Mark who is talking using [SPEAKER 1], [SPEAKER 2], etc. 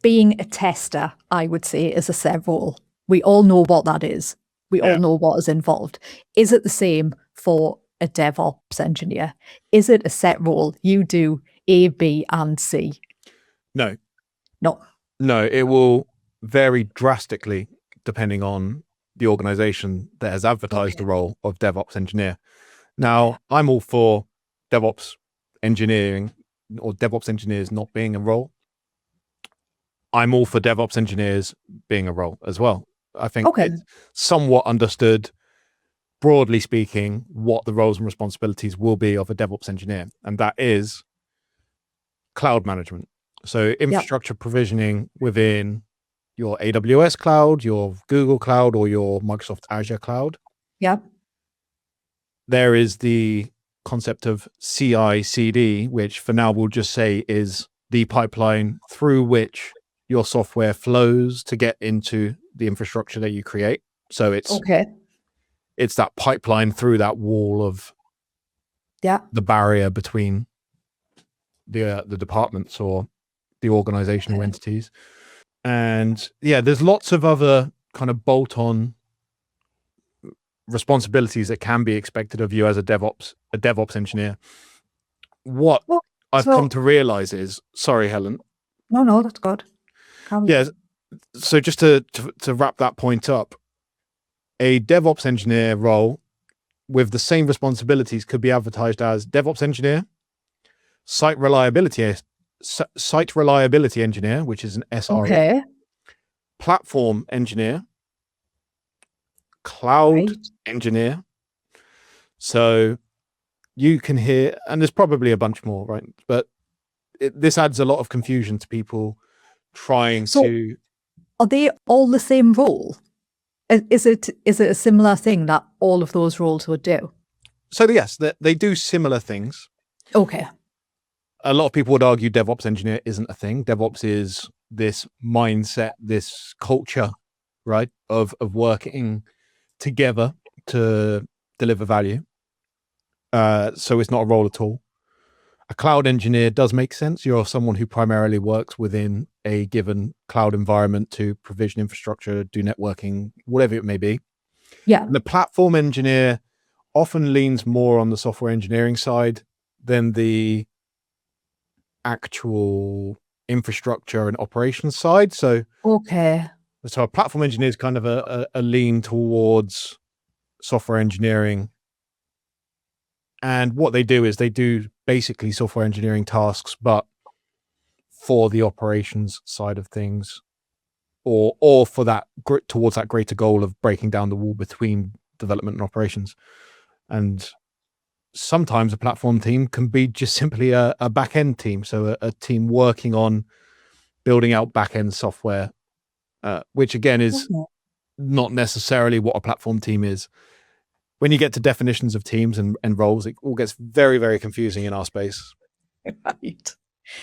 [SPEAKER 1] being a tester, I would say, is a set role. We all know what that is. We all know what is involved. Is it the same for a DevOps engineer? Is it a set role? You do A, B, and C?
[SPEAKER 2] No.
[SPEAKER 1] No.
[SPEAKER 2] No, it will vary drastically depending on the organization that has advertised the role of DevOps engineer. Now, I'm all for DevOps engineering or DevOps engineers not being a role. I'm all for DevOps engineers being a role as well. I think it's somewhat understood, broadly speaking, what the roles and responsibilities will be of a DevOps engineer, and that is cloud management. So infrastructure provisioning within your AWS cloud, your Google cloud, or your Microsoft Azure cloud.
[SPEAKER 1] Yeah.
[SPEAKER 2] There is the concept of CI/CD, which for now we'll just say is the pipeline through which your software flows to get into the infrastructure that you create. So it's that pipeline through that wall of the barrier between the departments or the organizational entities. And there's lots of other kind of bolt-on responsibilities that can be expected of you as a DevOps engineer. What I've come to realize is, sorry, Helen.
[SPEAKER 1] No, that's good.
[SPEAKER 2] So just to wrap that point up, a DevOps engineer role with the same responsibilities could be advertised as DevOps engineer, site reliability engineer, which is an SRE, platform engineer, cloud engineer. So you can hear, and there's probably a bunch more, right? But this adds a lot of confusion to people trying to.
[SPEAKER 1] Are they all the same role? Is it a similar thing that all of those roles would do?
[SPEAKER 2] So yes, they do similar things.
[SPEAKER 1] Okay.
[SPEAKER 2] A lot of people would argue DevOps engineer isn't a thing. DevOps is this mindset, this culture, right, of working together to deliver value. So it's not a role at all. A cloud engineer does make sense. You're someone who primarily works within a given cloud environment to provision infrastructure, do networking, whatever it may be.
[SPEAKER 1] Yeah.
[SPEAKER 2] And the platform engineer often leans more on the software engineering side than the actual infrastructure and operations side. So a platform engineer is kind of a lean towards software engineering. And what they do is they do basically software engineering tasks, but for the operations side of things, or for that towards that greater goal of breaking down the wall between development and operations. And sometimes a platform team can be just simply a back-end team. So a team working on building out back-end software, which again is not necessarily what a platform team is. When you get to definitions of teams and roles, it all gets very, very confusing in our space.
[SPEAKER 1] Right.